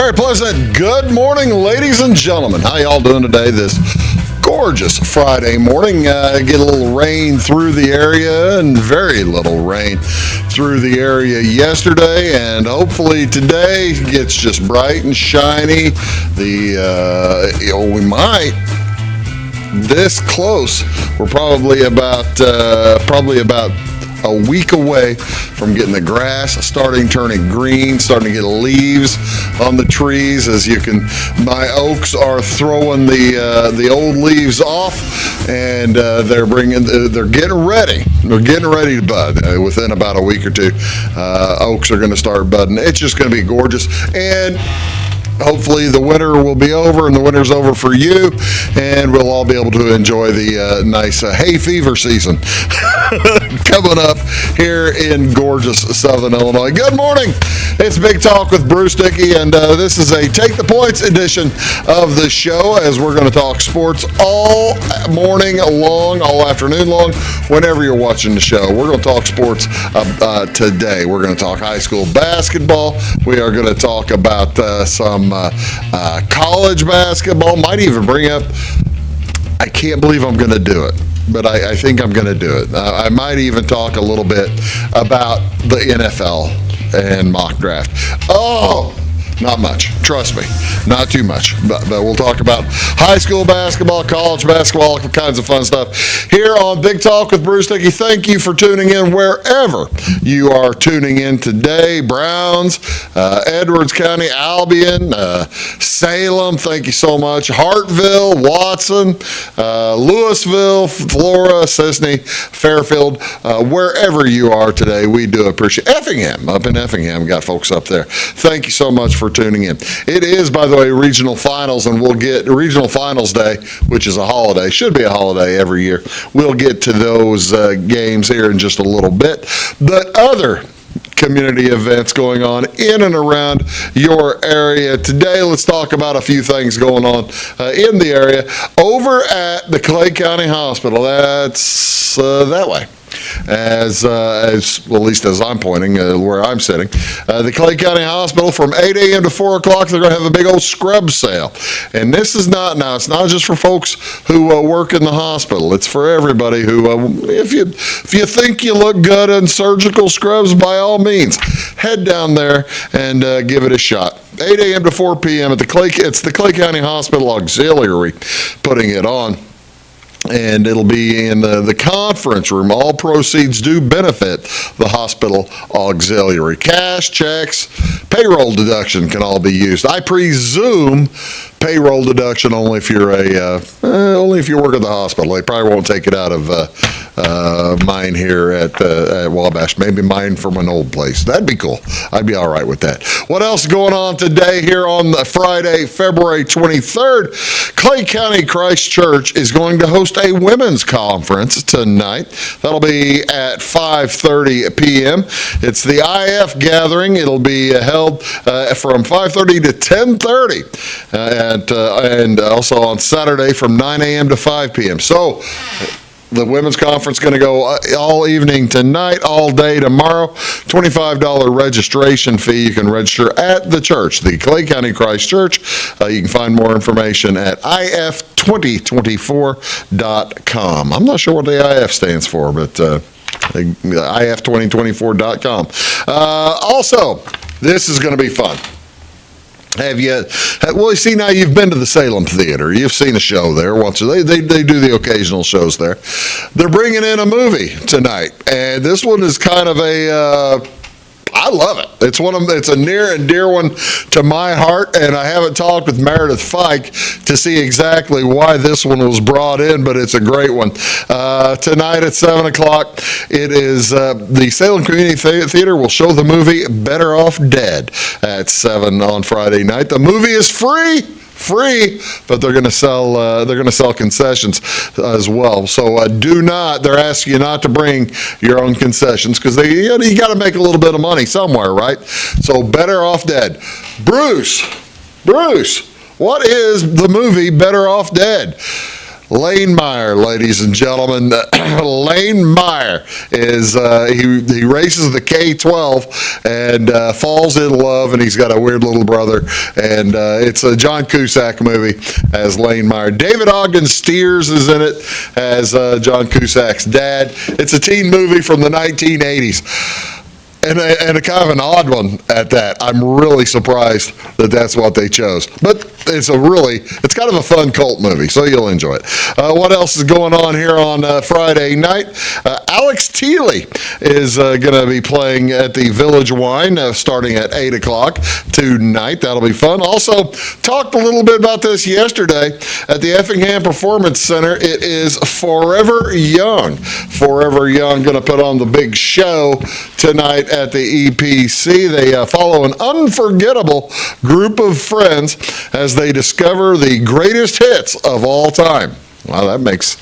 very pleasant good morning, ladies and gentlemen. How y'all doing today this gorgeous Friday morning? Get a little rain through the area and very little rain through the area yesterday, and hopefully today gets just bright and shiny. We might this close. We're probably about a week away from getting the grass turning green, starting to get leaves on the trees. As you can, my oaks are throwing the old leaves off, and they're getting ready. They're getting ready to bud. Within about a week or two, oaks are going to start budding. It's just going to be gorgeous, and hopefully the winter will be over, and the winter's over for you, and we'll all be able to enjoy the nice hay fever season coming up here in gorgeous Southern Illinois. Good morning. It's Big Talk with Bruce Dickey, and this is a Take the Points edition of the show, as we're going to talk sports all morning long, all afternoon long, whenever you're watching the show. We're going to talk sports today. We're going to talk high school basketball. We are going to talk about some college basketball. Might even bring up, I can't believe I'm going to do it, but I think I'm going to do it. I might even talk a little bit about the NFL and mock draft. Oh, not much. Trust me, not too much. But we'll talk about high school basketball, college basketball, all kinds of fun stuff here on Big Talk with Bruce Dickey. Thank you for tuning in wherever you are tuning in today. Browns, Edwards County, Albion, Salem, thank you so much. Hartville, Watson, Louisville, Flora, Sisney, Fairfield, wherever you are today, we do appreciate. Effingham, up in Effingham, got folks up there. Thank you so much for tuning in. It is, by the way, regional finals, and we'll get regional finals day, which is a holiday, should be a holiday every year. We'll get to those games here in just a little bit. But other community events going on in and around your area today. Let's talk about a few things going on in the area. Over at the Clay County Hospital, that's that way. As well, at least as I'm pointing, where I'm sitting, the Clay County Hospital from 8 a.m. to 4 o'clock, they're going to have a big old scrub sale. And this is not just for folks who work in the hospital. It's for everybody who, if you think you look good in surgical scrubs, by all means, head down there and give it a shot. 8 a.m. to 4 p.m. It's the Clay County Hospital Auxiliary putting it on. And it'll be in the conference room. All proceeds do benefit the hospital auxiliary. Cash, checks, payroll deduction can all be used. I presume payroll deduction only if you're only if you work at the hospital. They probably won't take it out of mine here at Wabash. Maybe mine from an old place. That'd be cool. I'd be all right with that. What else is going on today here on Friday, February 23rd? Clay County Christ Church is going to host a women's conference tonight. That'll be at 5:30 p.m. It's the IF gathering. It'll be held from 5:30 to 10:30. And also on Saturday from 9 a.m. to 5 p.m. So the women's conference is going to go all evening tonight, all day tomorrow. $25 registration fee. You can register at the church, the Clay County Christ Church. You can find more information at if2024.com. I'm not sure what the IF stands for, but if2024.com. Also, this is going to be fun. Well, you see, now you've been to the Salem Theater. You've seen a show there once. They do the occasional shows there. They're bringing in a movie tonight, and this one is kind of I love it. It's a near and dear one to my heart, and I haven't talked with Meredith Fike to see exactly why this one was brought in, but it's a great one. Tonight at 7 o'clock, it is the Salem Community Theater will show the movie Better Off Dead at 7 on Friday night. The movie is free, but they're going to sell concessions as well. So they're asking you not to bring your own concessions, because you got to make a little bit of money somewhere, right? So Better Off Dead. Bruce, what is the movie Better Off Dead? Lane Meyer, ladies and gentlemen. Lane Meyer is, he races the K-12 and falls in love, and he's got a weird little brother. And it's a John Cusack movie as Lane Meyer. David Ogden Stiers is in it as John Cusack's dad. It's a teen movie from the 1980s. And a kind of an odd one at that. I'm really surprised that that's what they chose. But it's kind of a fun cult movie, so you'll enjoy it. What else is going on here on Friday night? Alex Teeley is going to be playing at the Village Wine starting at 8 o'clock tonight. That'll be fun. Also, talked a little bit about this yesterday at the Effingham Performance Center. It is Forever Young. Forever Young going to put on the big show tonight at the EPC. They follow an unforgettable group of friends as they discover the greatest hits of all time. Wow, that makes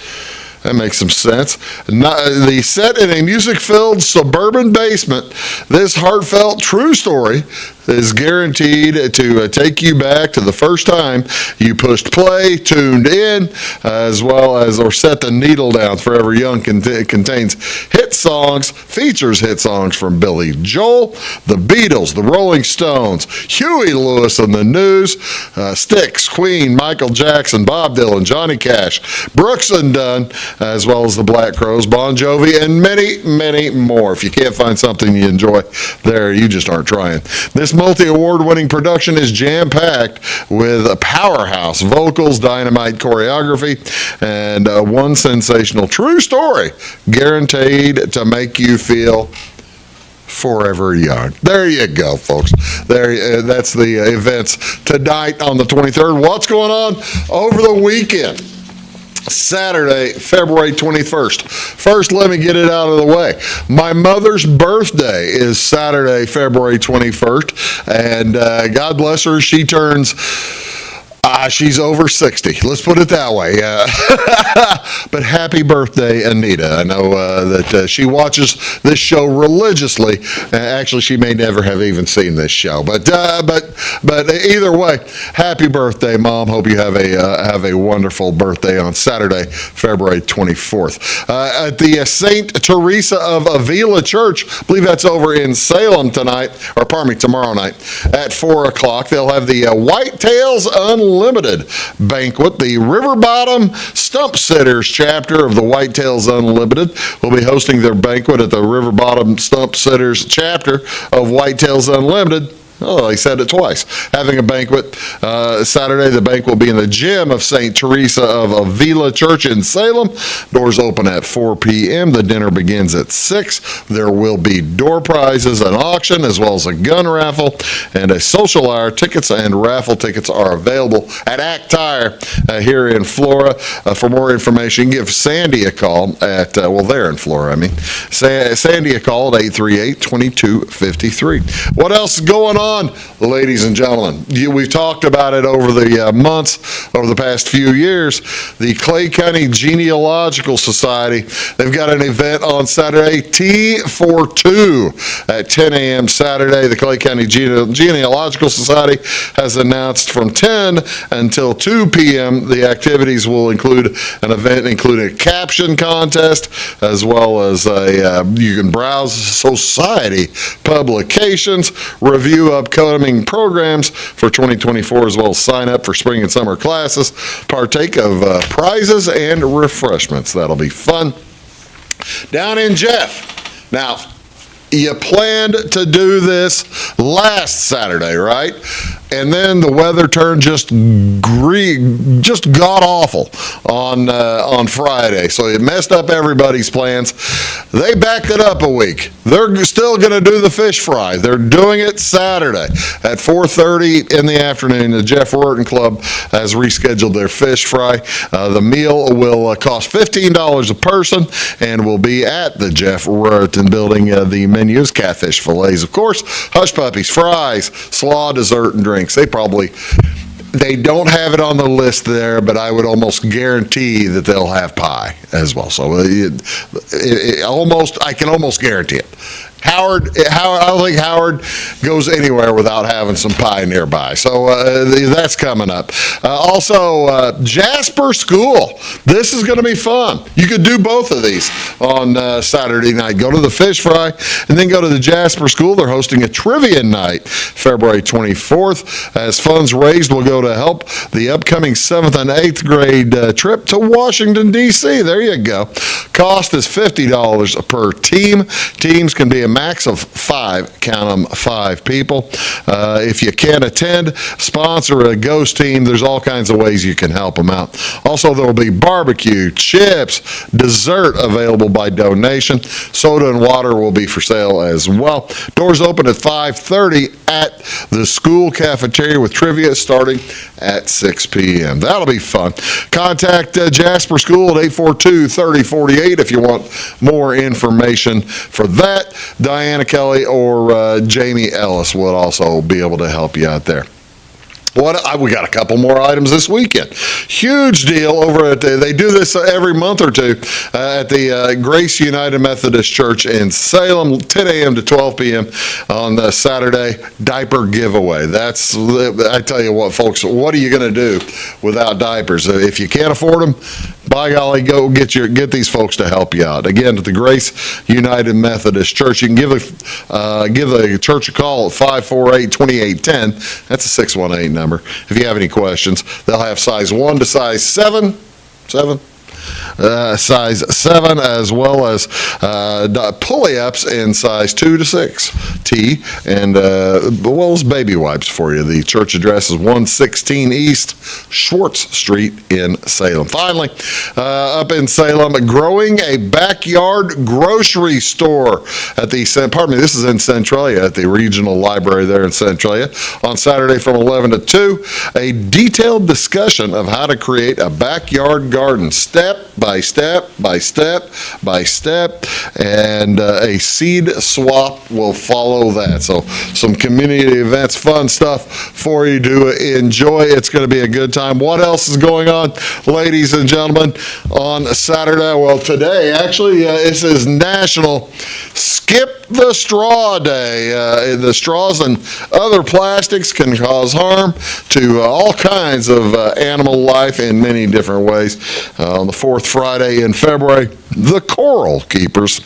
some sense. The set in a music-filled suburban basement, this heartfelt true story is guaranteed to take you back to the first time you pushed play, tuned in, as well as, or set the needle down. Forever Young contains hit songs, features hit songs from Billy Joel, the Beatles, the Rolling Stones, Huey Lewis and the News, Styx, Queen, Michael Jackson, Bob Dylan, Johnny Cash, Brooks and Dunn, as well as the Black Crowes, Bon Jovi, and many, many more. If you can't find something you enjoy there, you just aren't trying. This multi-award-winning production is jam-packed with a powerhouse vocals, dynamite choreography, and one sensational true story guaranteed to make you feel forever young. There you go, folks. That's the events tonight on the 23rd. What's going on over the weekend? Saturday, February 21st. First, let me get it out of the way. My mother's birthday is Saturday, February 21st, and God bless her, she turns... she's over 60. Let's put it that way. But happy birthday, Anita. I know that she watches this show religiously. Actually, she may never have even seen this show. But either way, happy birthday, Mom. Hope you have a wonderful birthday on Saturday, February 24th. At the St. Teresa of Avila Church, I believe that's over in Salem tomorrow night at 4 o'clock. They'll have the Whitetails Unlimited banquet. The River Bottom Stump Sitters chapter of the Whitetails Unlimited will be hosting their banquet at the River Bottom Stump Sitters chapter of Whitetails Unlimited. Oh, they said it twice. Having a banquet Saturday. The banquet will be in the gym of St. Teresa of Avila Church in Salem. Doors open at 4 p.m. The dinner begins at 6. There will be door prizes, an auction, as well as a gun raffle and a social hour. Tickets and raffle tickets are available at Act Tire here in Flora. For more information, you can give Sandy a call at, they're in Flora, Sandy a call at 838-2253. What else is going on, ladies and gentlemen? We've talked about it over the months, over the past few years. The Clay County Genealogical Society, they've got an event on Saturday, Tea for Two, at 10 a.m. Saturday. The Clay County Genealogical Society has announced from 10 until 2 p.m. the activities will include an event including a caption contest, as well as you can browse society publications, review upcoming programs for 2024, as well as sign up for spring and summer classes, partake of prizes and refreshments. That'll be fun. Down in Jeff. Now, you planned to do this last Saturday, right? And then the weather turned just god-awful on Friday. So it messed up everybody's plans. They backed it up a week. They're still going to do the fish fry. They're doing it Saturday at 4:30 in the afternoon. The Jeff Rorton Club has rescheduled their fish fry. The meal will cost $15 a person and will be at the Jeff Rorton building. The menu is catfish fillets, of course, hush puppies, fries, slaw, dessert, and drinks. They don't have it on the list there, but I would almost guarantee that they'll have pie. as well. So I can almost guarantee it. Howard, I don't think Howard goes anywhere without having some pie nearby. So that's coming up. Also, Jasper School. This is going to be fun. You could do both of these on Saturday night. Go to the Fish Fry and then go to the Jasper School. They're hosting a trivia night February 24th. As funds raised will go to help the upcoming 7th and 8th grade trip to Washington, D.C. There you go. Cost is $50 per team. Teams can be a max of 5, count them, 5 people. If you can't attend, sponsor a ghost team. There's all kinds of ways you can help them out. Also, there will be barbecue, chips, dessert available by donation. Soda and water will be for sale as well. Doors open at 5:30 at the school cafeteria with trivia starting at 6 p.m. That'll be fun. Contact Jasper School at 842-3048 if you want more information for that. Diana Kelly or Jamie Ellis would also be able to help you out there. We got a couple more items this weekend. Huge deal over at they do this every month or two at the Grace United Methodist Church in Salem, 10 a.m. to 12 p.m. on Saturday. Diaper giveaway. I tell you what, folks, what are you going to do without diapers? If you can't afford them, by golly, go get these folks to help you out. Again, at the Grace United Methodist Church, you can give the church a call at 548-2810. That's a 618 number. If you have any questions, they'll have size 1 to size 7, size 7, as well as pulley-ups in size 2 to 6T, and as well as baby wipes for you. The church address is 116 East Schwartz Street in Salem. Finally, up in Salem, growing a backyard grocery store at this is in Centralia, at the regional library there in Centralia, on Saturday from 11 to 2, a detailed discussion of how to create a backyard garden, step by step by step by step, and a seed swap will follow that. So some community events, fun stuff for you to enjoy. It's going to be a good time. What else is going on, ladies and gentlemen, on Saturday? Well, today, actually, this is National Skip the Straw Day. The straws and other plastics can cause harm to all kinds of animal life in many different ways. On the fourth Friday in February, the Coral Keepers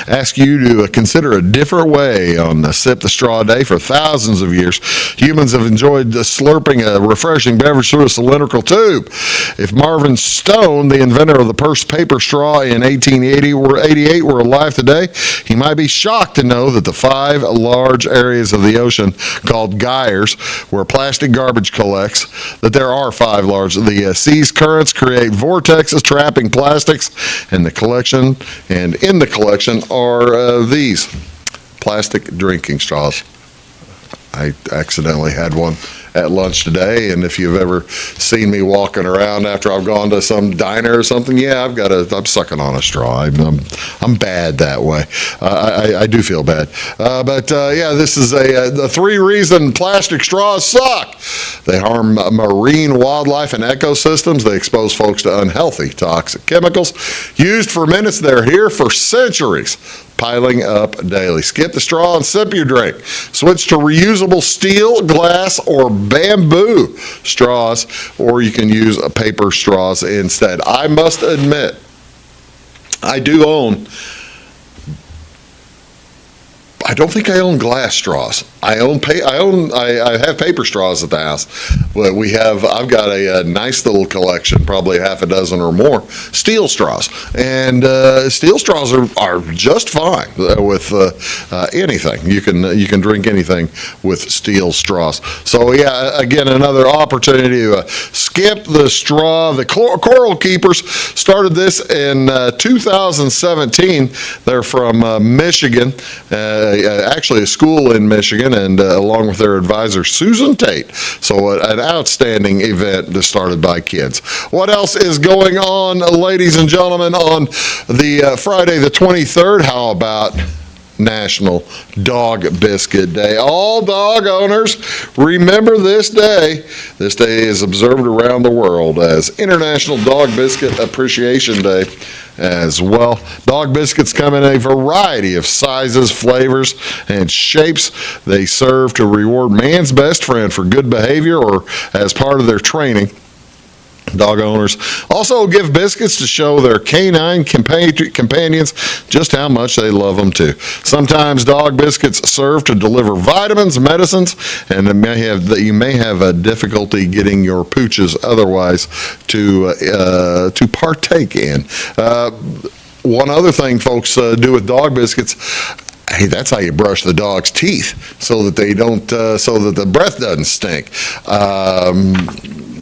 ask you to consider a different way on the Sip the Straw Day. For thousands of years, humans have enjoyed slurping a refreshing beverage through a cylindrical tube. If Marvin Stone, the inventor of the first paper straw in 1888, were alive today, he might be shocked to know that the 5 large areas of the ocean called gyres, where plastic garbage collects, that there are 5 large. The sea's currents create vortexes trapping plastics, and in the collection are these plastic drinking straws. I accidentally had one at lunch today, and if you've ever seen me walking around after I've gone to some diner or something, yeah, I'm sucking on a straw. I'm bad that way. I do feel bad. Yeah, this is the 3 reason plastic straws suck. They harm marine wildlife and ecosystems. They expose folks to unhealthy, toxic chemicals used for minutes. They're here for centuries, piling up daily. Skip the straw and sip your drink. Switch to reusable steel, glass, or bamboo straws, or you can use paper straws instead. I must admit, I don't think I own glass straws. I have paper straws at the house. But I've got a nice little collection, probably half a dozen or more, steel straws. And steel straws are just fine with anything. You can drink anything with steel straws. So yeah, again, another opportunity to skip the straw. The Coral Keepers started this in 2017. They're from Michigan. Actually a school in Michigan, and along with their advisor, Susan Tate. So an outstanding event that started by kids. What else is going on, ladies and gentlemen, on the Friday the 23rd? How about National Dog Biscuit Day. All dog owners, remember this day. This day is observed around the world as International Dog Biscuit Appreciation Day as well. Dog biscuits come in a variety of sizes, flavors, and shapes. They serve to reward man's best friend for good behavior or as part of their training. Dog owners also give biscuits to show their canine companions just how much they love them too. Sometimes dog biscuits serve to deliver vitamins, medicines, and you may have a difficulty getting your pooches otherwise to partake in. One other thing folks do with dog biscuits. Hey, that's how you brush the dog's teeth so that they don't, so that the breath doesn't stink.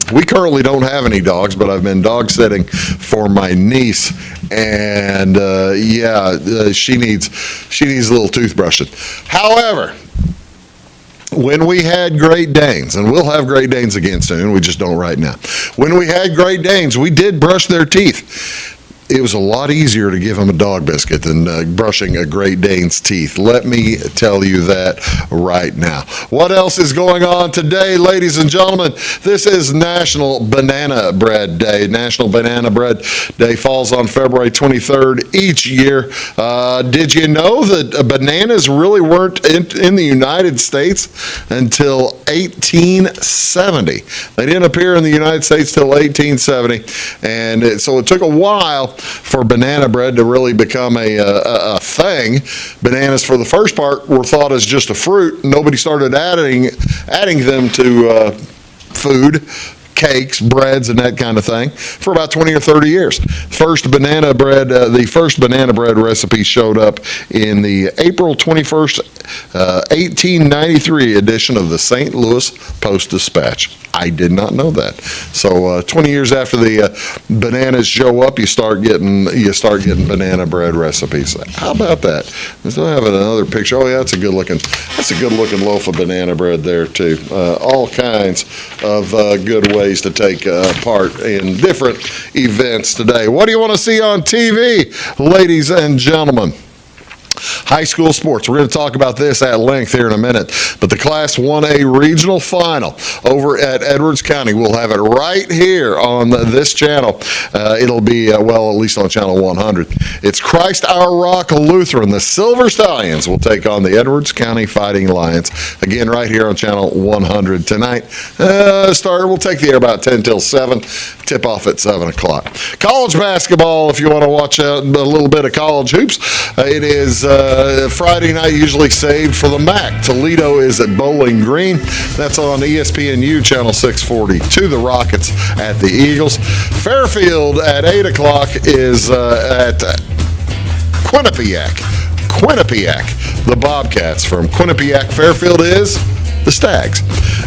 We currently don't have any dogs, but I've been dog sitting for my niece, and she needs a little toothbrushing. However, when we had Great Danes, and we'll have Great Danes again soon, we just don't right now. When we had Great Danes, we did brush their teeth. It was a lot easier to give them a dog biscuit than brushing a Great Dane's teeth. Let me tell you that right now. What else is going on today, ladies and gentlemen? This is National Banana Bread Day. National Banana Bread Day falls on February 23rd each year. Did you know that bananas really weren't in the United States until 1870? They didn't appear in the United States till 1870, and so it took a while for banana bread to really become a thing. Bananas, for the first part, were thought as just a fruit. Nobody started adding them to food, cakes, breads, and that kind of thing for about 20 or 30 years. The first banana bread recipe showed up in the April 21st, 1893 edition of the St. Louis Post-Dispatch. I did not know that. So 20 years after the bananas show up, you start getting banana bread recipes. How about that? So I have another picture. Oh yeah, that's a good looking loaf of banana bread there too. All kinds of good ways to take part in different events today. What do you want to see on TV, ladies and gentlemen? High school sports. We're going to talk about this at length here in a minute. But the Class 1A regional final over at Edwards County, we'll have it right here on this channel. It'll be, at least on channel 100. It's Christ Our Rock Lutheran. The Silver Stallions will take on the Edwards County Fighting Lions. Again, right here on channel 100 tonight. We'll take the air about 10 till 7. Tip off at 7 o'clock. College basketball, if you want to watch a little bit of college hoops, it is Friday night, usually saved for the MAC. Toledo is at Bowling Green. That's on ESPNU channel 642. The Rockets at the Eagles. Fairfield at 8 o'clock is at Quinnipiac. The Bobcats from Quinnipiac. Fairfield is the Stags.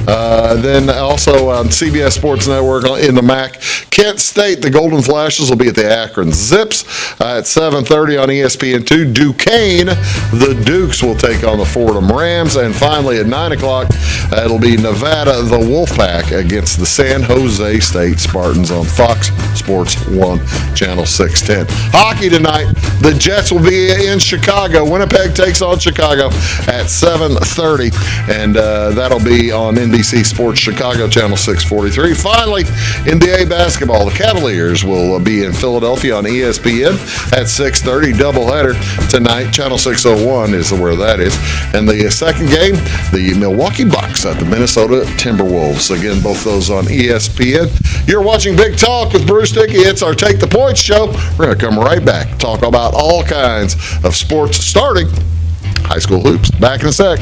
Then also on CBS Sports Network in the MAC, Kent State, the Golden Flashes will be at the Akron Zips at 7:30 on ESPN2. Duquesne, the Dukes will take on the Fordham Rams. And finally at 9 o'clock, it'll be Nevada, the Wolfpack against the San Jose State Spartans on Fox Sports 1, channel 610. Hockey tonight, the Jets will be in Chicago. Winnipeg takes on Chicago at 7:30, and that'll be on NBC Sports Chicago, channel 643. Finally, NBA basketball. The Cavaliers will be in Philadelphia on ESPN at 6:30. Doubleheader tonight. Channel 601 is where that is. And the second game, the Milwaukee Bucks at the Minnesota Timberwolves. Again, both those on ESPN. You're watching Big Talk with Bruce Dickey. It's our Take the Points show. We're going to come right back, talk about all kinds of sports, starting high school hoops. Back in a sec.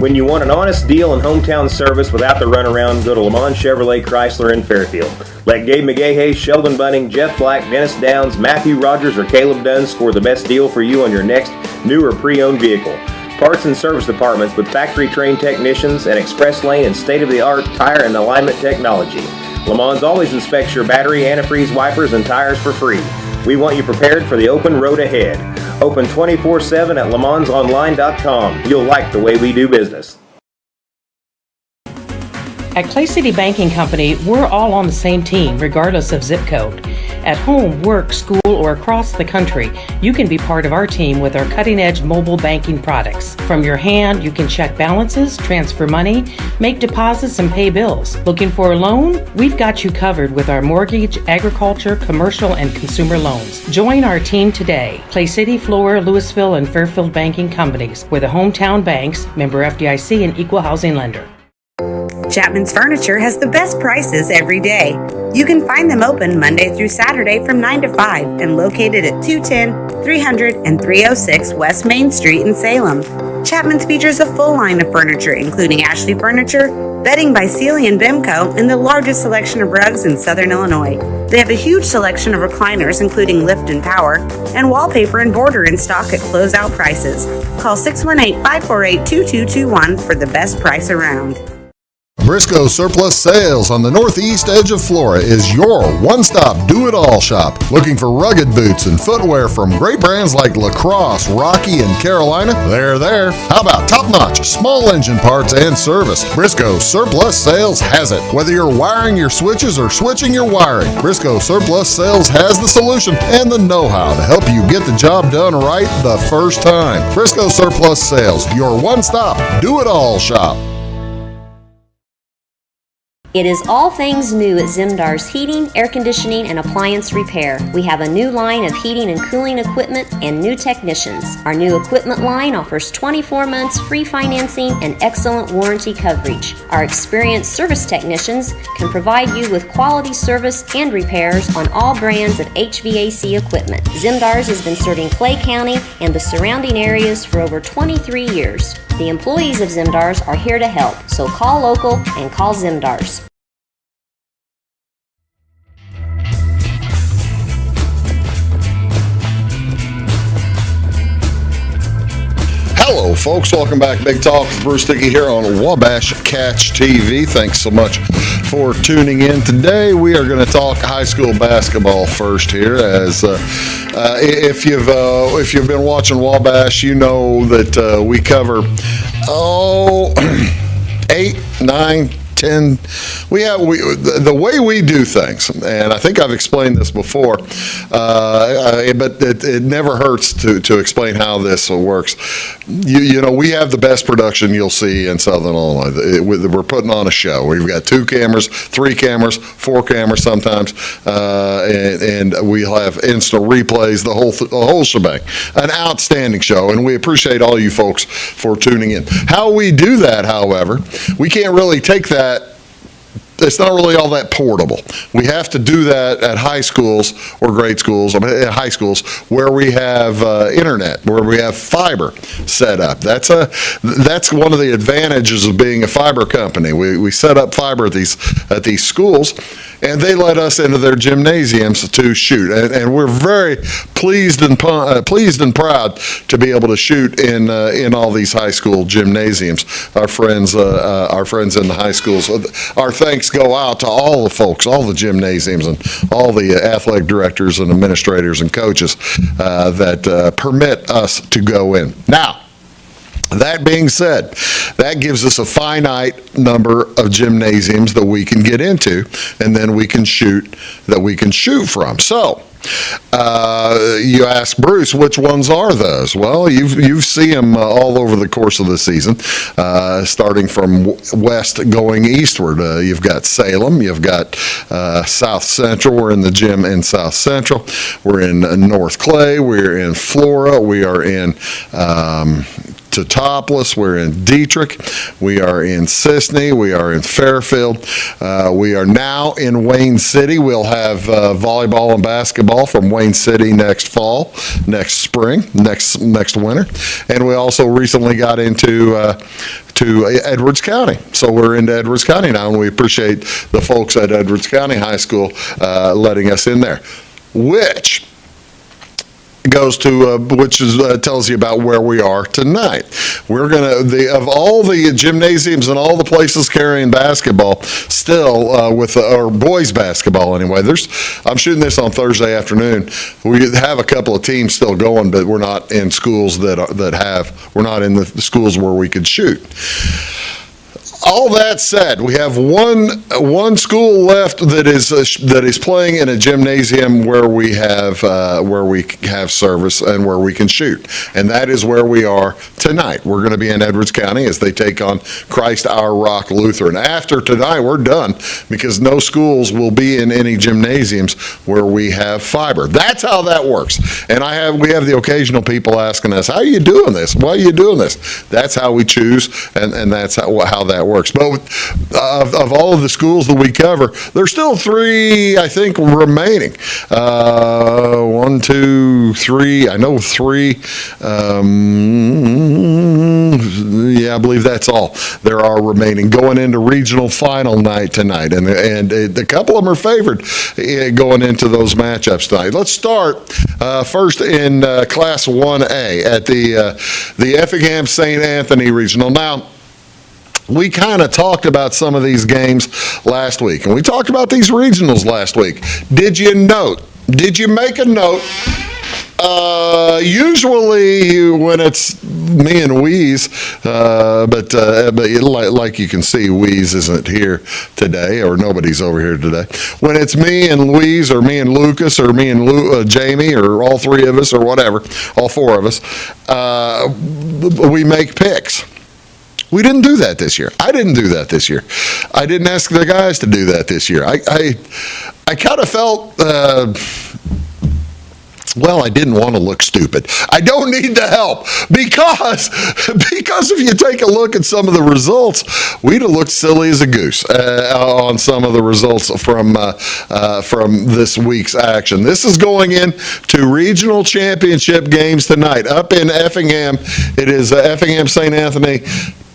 When you want an honest deal and hometown service without the runaround, go to Lamont Chevrolet Chrysler in Fairfield. Let Gabe McGahey, Sheldon Bunning, Jeff Black, Dennis Downs, Matthew Rogers, or Caleb Dunn score the best deal for you on your next new or pre-owned vehicle. Parts and service departments with factory-trained technicians and express lane and state-of-the-art tire and alignment technology. Lamont always inspects your battery, antifreeze, wipers, and tires for free. We want you prepared for the open road ahead. Open 24/7 at LeMansOnline.com. You'll like the way we do business. At Clay City Banking Company, we're all on the same team, regardless of zip code. At home, work, school, or across the country, you can be part of our team with our cutting-edge mobile banking products. From your hand, you can check balances, transfer money, make deposits, and pay bills. Looking for a loan? We've got you covered with our mortgage, agriculture, commercial, and consumer loans. Join our team today. Clay City, Flora, Louisville, and Fairfield Banking Companies. We're the hometown banks, member FDIC, and equal housing lender. Chapman's Furniture has the best prices every day. You can find them open Monday through Saturday from 9 to 5 and located at 210, 300, and 306 West Main Street in Salem. Chapman's features a full line of furniture, including Ashley Furniture, bedding by Sealy and Bimco, and the largest selection of rugs in Southern Illinois. They have a huge selection of recliners, including lift and power, and wallpaper and border in stock at closeout prices. Call 618-548-2221 for the best price around. Briscoe Surplus Sales on the northeast edge of Flora is your one-stop do-it-all shop. Looking for rugged boots and footwear from great brands like Lacrosse, Rocky, and Carolina? They're there. How about top-notch small engine parts and service? Briscoe Surplus Sales has it. Whether you're wiring your switches or switching your wiring, Briscoe Surplus Sales has the solution and the know-how to help you get the job done right the first time. Briscoe Surplus Sales, your one-stop do-it-all shop. It is all things new at Zimdar's Heating, Air Conditioning, and Appliance Repair. We have a new line of heating and cooling equipment and new technicians. Our new equipment line offers 24 months free financing and excellent warranty coverage. Our experienced service technicians can provide you with quality service and repairs on all brands of HVAC equipment. Zimdar's has been serving Clay County and the surrounding areas for over 23 years. The employees of Zimdar's are here to help, so call local and call Zimdar's. Hello, folks. Welcome back. Big Talk with Bruce Dickey here on Wabash Catch TV. Thanks so much for tuning in. Today, we are going to talk high school basketball first here. As if you've been watching Wabash, you know that we cover 8, 9, 10. The way we do things, and I think I've explained this before, but it never hurts to explain how this works. You know, we have the best production you'll see in Southern Illinois. We're putting on a show. We've got 2 cameras, 3 cameras, 4 cameras sometimes, and we'll have instant replays, the whole shebang. An outstanding show, and we appreciate all you folks for tuning in. How we do that, however, we can't really take that. It's not really all that portable. We have to do that at high schools or grade schools, at high schools, where we have internet, where we have fiber set up. That's one of the advantages of being a fiber company. We set up fiber at these schools, and they let us into their gymnasiums to shoot. And we're very pleased and proud to be able to shoot in all these high school gymnasiums. Our friends in the high schools. Our thanks go out to all the folks, all the gymnasiums, and all the athletic directors and administrators and coaches that permit us to go in. Now, that being said, that gives us a finite number of gymnasiums that we can get into, and then we can shoot from. So, you ask Bruce, which ones are those? Well, you see them all over the course of the season, starting from west going eastward. You've got Salem, you've got South Central. We're in the gym in South Central. We're in North Clay. We're in Flora. We are in Totopolis, we're in Dietrich, we are in Sisney, we are in Fairfield, we are now in Wayne City. We'll have volleyball and basketball from Wayne City next fall, next spring, next winter, and we also recently got into Edwards County. So we're into Edwards County now, and we appreciate the folks at Edwards County High School letting us in there, which tells you about where we are tonight. We're of all the gymnasiums and all the places carrying basketball, still or boys basketball anyway. I'm shooting this on Thursday afternoon. We have a couple of teams still going, but we're not in schools we're not in the schools where we could shoot. All that said, we have one school left that is playing in a gymnasium where we have service and where we can shoot, and that is where we are tonight. We're going to be in Edwards County as they take on Christ Our Rock Lutheran. After tonight, we're done because no schools will be in any gymnasiums where we have fiber. That's how that works. And we have the occasional people asking us, "How are you doing this? Why are you doing this?" That's how we choose, and that's how that works. But of all of the schools that we cover, there's still 3, I think, remaining. 1, 2, 3. I know 3. Yeah, I believe that's all. There are remaining going into regional final night tonight, and a couple of them are favored going into those matchups tonight. Let's start first in Class 1A at the Effingham St. Anthony Regional. Now, we kind of talked about some of these games last week, and we talked about these regionals last week. Did you make a note? Usually when it's me and Weeze, but like you can see, Weeze isn't here today, or nobody's over here today. When it's me and Louise, or me and Lucas, or me and Jamie, or all 3 of us, or whatever, all 4 of us, we make picks. We didn't do that this year. I didn't do that this year. I didn't ask the guys to do that this year. I kind of felt, I didn't want to look stupid. I don't need the help because if you take a look at some of the results, we'd have looked silly as a goose on some of the results from this week's action. This is going into regional championship games tonight up in Effingham. It is Effingham St. Anthony.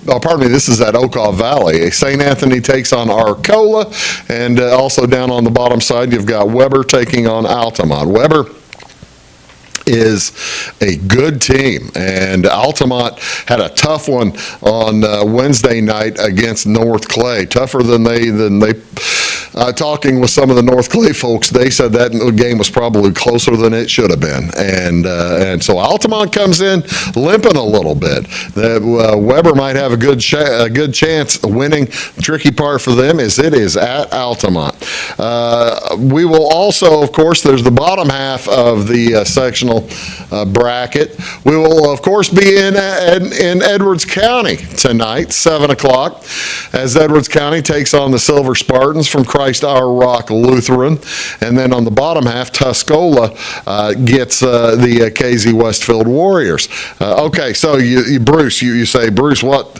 Oh, pardon me, this is at Okaw Valley. St. Anthony takes on Arcola, and also down on the bottom side, you've got Weber taking on Altamont. Weber is a good team, and Altamont had a tough one on Wednesday night against North Clay. Tougher than they talking with some of the North Clay folks, they said that game was probably closer than it should have been, and so Altamont comes in limping a little bit. Weber might have a good chance of winning. The tricky part for them is it is at Altamont. We will also, of course, there's the bottom half of the sectional bracket. We will, of course, be in Edwards County tonight, 7 o'clock, as Edwards County takes on the Silver Spartans from Christ Our Rock Lutheran. And then on the bottom half, Tuscola gets the KZ Westfield Warriors. Okay, so Bruce, you say, Bruce, what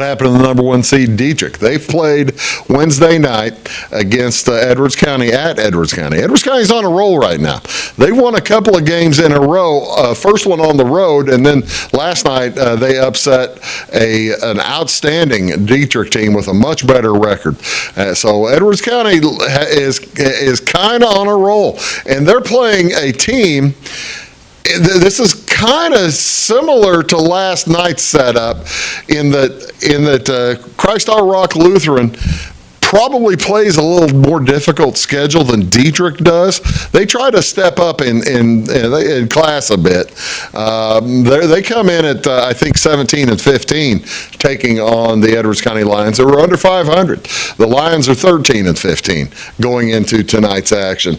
happened to the number 1 seed, Dietrich? They've played Wednesday night against Edwards County at Edwards County. Edwards County's on a roll right now. They won a couple of games in a row, first one on the road, and then last night they upset an outstanding Dietrich team with a much better record. So Edwards County is kind of on a roll, and they're playing a team. This is kind of similar to last night's setup in that Christ Our Rock Lutheran probably plays a little more difficult schedule than Dietrich does. They try to step up in class a bit. They come in at, I think, 17-15, taking on the Edwards County Lions. They were under 500. The Lions are 13-15 going into tonight's action.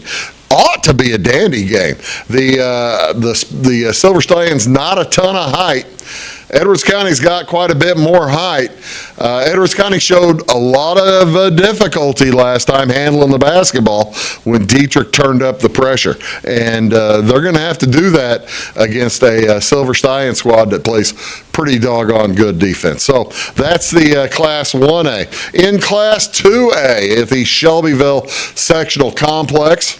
Ought to be a dandy game. The Silver Stallions, not a ton of height. Edwards County's got quite a bit more height. Edwards County showed a lot of difficulty last time handling the basketball when Dietrich turned up the pressure. And they're going to have to do that against a Silver Stallion squad that plays pretty doggone good defense. So that's the Class 1A. In Class 2A at the Shelbyville Sectional Complex,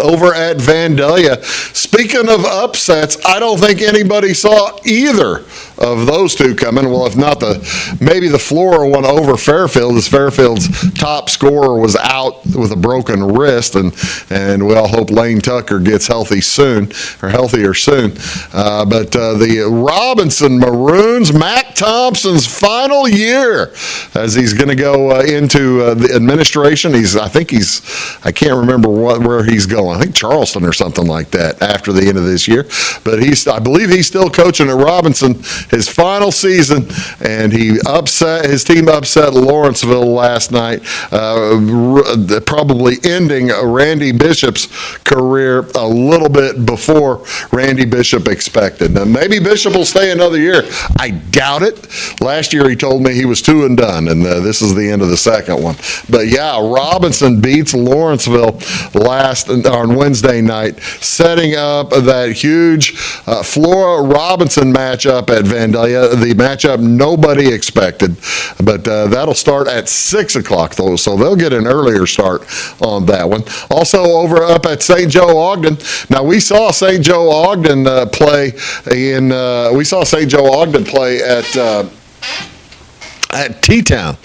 over at Vandalia. Speaking of upsets, I don't think anybody saw either of those two coming. Well, if not, maybe the Flora one over Fairfield, as Fairfield's top scorer was out with a broken wrist, and we all hope Lane Tucker gets healthier soon. But the Robinson Maroons, Matt Thompson's final year, as he's going to go into the administration. I can't remember where he's going. going. I think Charleston or something like that after the end of this year. But I believe he's still coaching at Robinson his final season, and his team upset Lawrenceville last night, probably ending Randy Bishop's career a little bit before Randy Bishop expected. Now, maybe Bishop will stay another year. I doubt it. Last year he told me he was 2 and done, and this is the end of the second one. But yeah, Robinson beats Lawrenceville on Wednesday night, setting up that huge Flora Robinson matchup at Vandalia, the matchup nobody expected. But that'll start at 6 o'clock, though, so they'll get an earlier start on that one. Also, up at St. Joe Ogden. Now, we saw St. Joe Ogden play at T-Town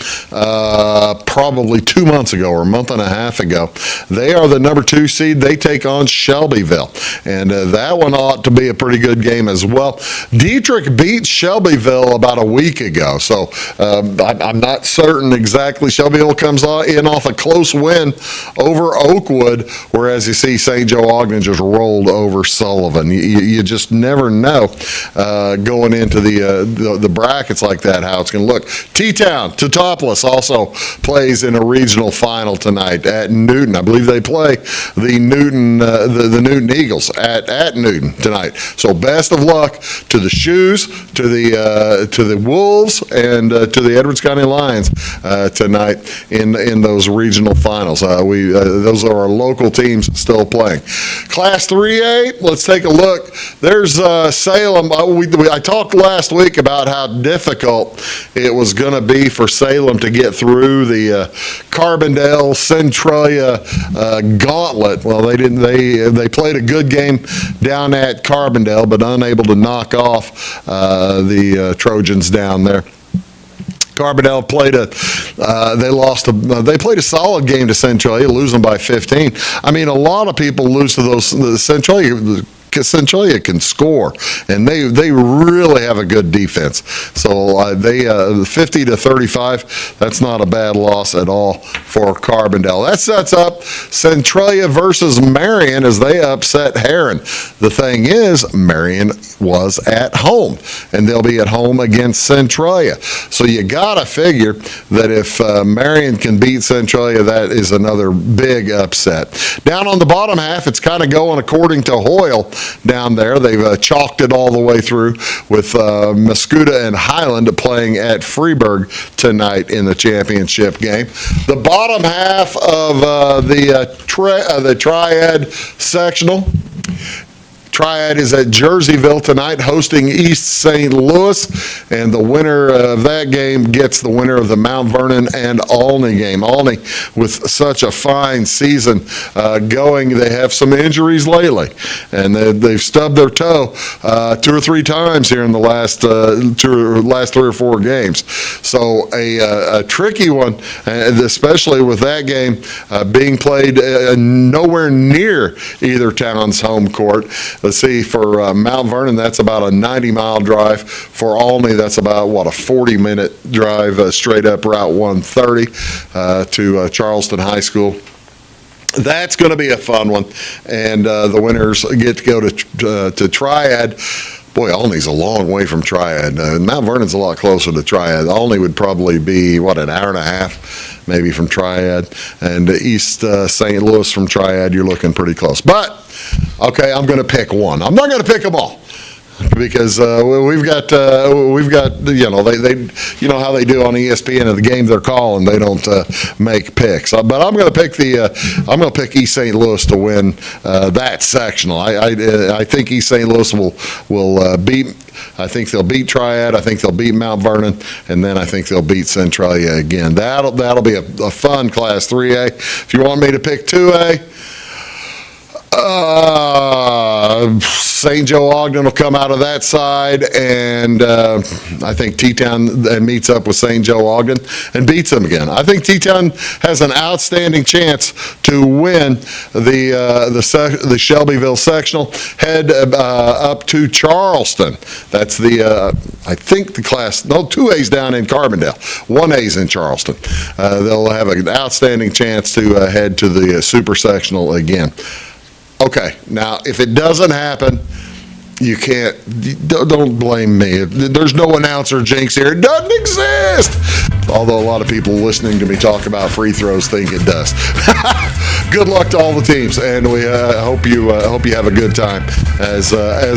probably 2 months ago or a month and a half ago. They are the number 2 seed. They take on Shelbyville, and that one ought to be a pretty good game as well. Dietrich beat Shelbyville about a week ago, so I'm not certain exactly. Shelbyville comes in off a close win over Oakwood, whereas you see St. Joe Ogden just rolled over Sullivan. You just never know going into the brackets like that how it's going to look. T-Town, Teutopolis, also plays in a regional final tonight at Newton. I believe they play the Newton Eagles at Newton tonight. So best of luck to the Shoes, to the Wolves, and to the Edwards County Lions tonight in those regional finals. Those are our local teams still playing. Class 3A, let's take a look. There's Salem. I talked last week about how difficult it was going to be for Salem to get through the Carbondale Centralia gauntlet. Well, they didn't. They played a good game down at Carbondale, but unable to knock off the Trojans down there. Carbondale they played a solid game to Centralia, losing by 15. I mean, a lot of people lose to the Centralia can score, and they really have a good defense. So they 50-35. That's not a bad loss at all for Carbondale. That sets up Centralia versus Marion as they upset Heron. The thing is, Marion was at home, and they'll be at home against Centralia. So you gotta figure that if Marion can beat Centralia, that is another big upset. Down on the bottom half, it's kind of going according to Hoyle. Down there, they've chalked it all the way through with Mascoutah and Highland playing at Freeburg tonight in the championship game. The bottom half of the Triad sectional. Triad is at Jerseyville tonight, hosting East St. Louis, and the winner of that game gets the winner of the Mount Vernon and Olney game. Olney, with such a fine season going, they have some injuries lately, and they've stubbed their toe 2 or 3 times here in the last 3 or 4 games. So a tricky one, especially with that game being played nowhere near either town's home court. Let's see, for Mount Vernon, that's about a 90-mile drive. For Olney, that's about, a 40-minute drive straight up Route 130 to Charleston High School. That's going to be a fun one, and the winners get to go to Triad. Boy, Olney's a long way from Triad. Mount Vernon's a lot closer to Triad. Olney would probably be, an hour and a half maybe from Triad. And East St. Louis from Triad, you're looking pretty close. But, okay, I'm going to pick one. I'm not going to pick them all. Because we've got they you know how they do on ESPN and the game they're calling, they don't make picks. But I'm going to pick East St. Louis to win that sectional. I think East St. Louis will beat. I think they'll beat Triad. I think they'll beat Mount Vernon, and then I think they'll beat Centralia again. That'll be a fun Class 3A. If you want me to pick 2A. St. Joe Ogden will come out of that side, and I think T-Town meets up with St. Joe Ogden and beats them again. I think T-Town has an outstanding chance to win the Shelbyville sectional, head up to Charleston. That's I think the class, 2A's down in Carbondale, 1A's in Charleston. They'll have an outstanding chance to head to the super sectional again. Okay, now, if it doesn't happen, you can't, don't blame me. There's no announcer jinx here. It doesn't exist. Although a lot of people listening to me talk about free throws think it does. Good luck to all the teams, and we hope you have a good time. As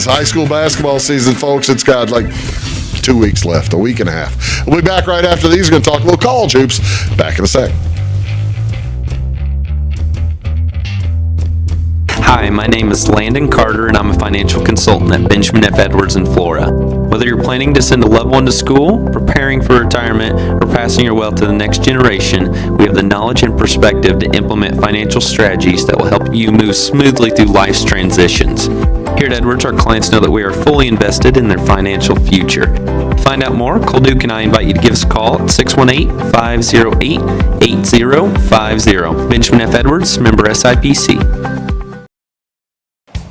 high school basketball season, folks, it's got like 2 weeks left, a week and a half. We'll be back right after these. We're going to talk a little college hoops. Back in a sec. Hi, my name is Landon Carter, and I'm a financial consultant at Benjamin F. Edwards in Florida. Whether you're planning to send a loved one to school, preparing for retirement, or passing your wealth to the next generation, we have the knowledge and perspective to implement financial strategies that will help you move smoothly through life's transitions. Here at Edwards, our clients know that we are fully invested in their financial future. To find out more, Cole Duke and I invite you to give us a call at 618-508-8050. Benjamin F. Edwards, member SIPC.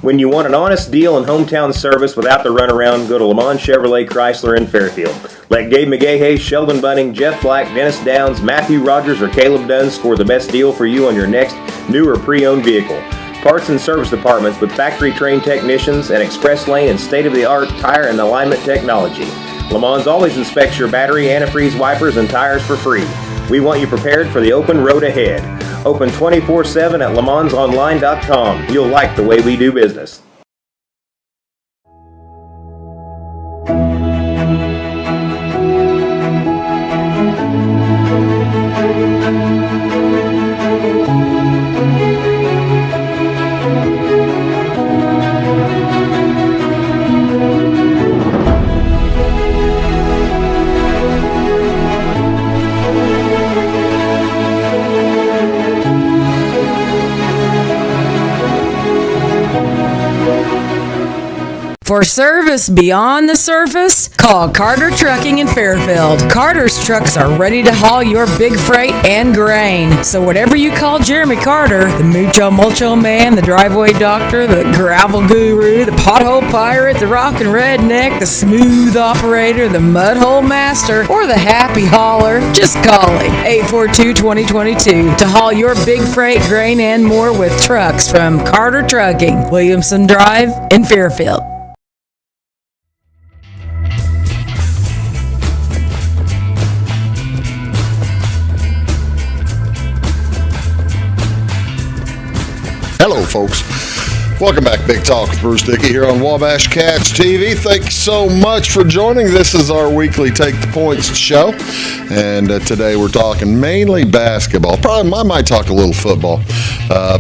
When you want an honest deal and hometown service without the runaround, go to Lamont Chevrolet Chrysler in Fairfield. Let Gabe McGahey, Sheldon Bunning, Jeff Black, Dennis Downs, Matthew Rogers, or Caleb Dunn score the best deal for you on your next new or pre-owned vehicle. Parts and service departments with factory-trained technicians and express lane and state-of-the-art tire and alignment technology. Lamont's always inspects your battery, antifreeze, wipers, and tires for free. We want you prepared for the open road ahead. Open 24/7 at LaMonsOnline.com. You'll like the way we do business. For service beyond the surface, call Carter Trucking in Fairfield. Carter's trucks are ready to haul your big freight and grain. So whatever you call Jeremy Carter, the Mucho Mulcho Man, the driveway doctor, the gravel guru, the pothole pirate, the rockin' redneck, the smooth operator, the mudhole master, or the happy hauler, just call him. 842-2022 to haul your big freight, grain, and more with trucks from Carter Trucking, Williamson Drive in Fairfield. Hello, folks. Welcome back, Big Talk with Bruce Dickey here on Wabash Cats TV. Thank you so much for joining. This is our weekly Take the Points show, and today we're talking mainly basketball. Probably I might talk a little football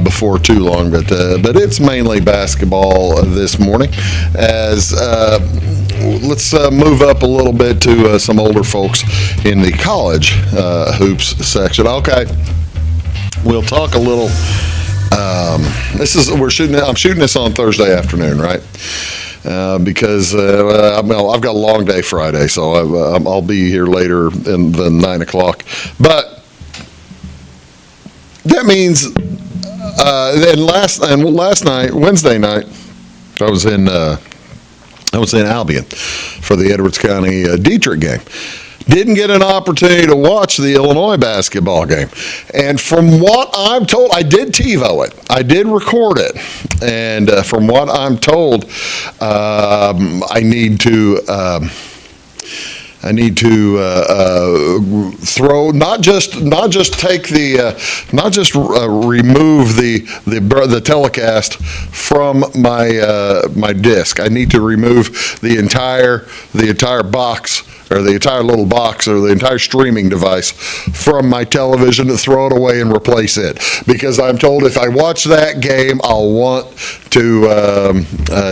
before too long, but it's mainly basketball this morning. As let's move up a little bit to some older folks in the college hoops section. Okay, we'll talk a little. I'm shooting this on Thursday afternoon, right? Because I've got a long day Friday, so I'll be here later than 9 o'clock. But that means, last night, Wednesday night, I was in Albion for the Edwards County Dietrich game. Didn't get an opportunity to watch the Illinois basketball game. And from what I'm told, I did TiVo it. I did record it. And from what I'm told, I need to throw not just remove the telecast from my disc. I need to remove the entire box, or the entire little box, or the entire streaming device from my television, to throw it away and replace it. Because I'm told if I watch that game, I'll want to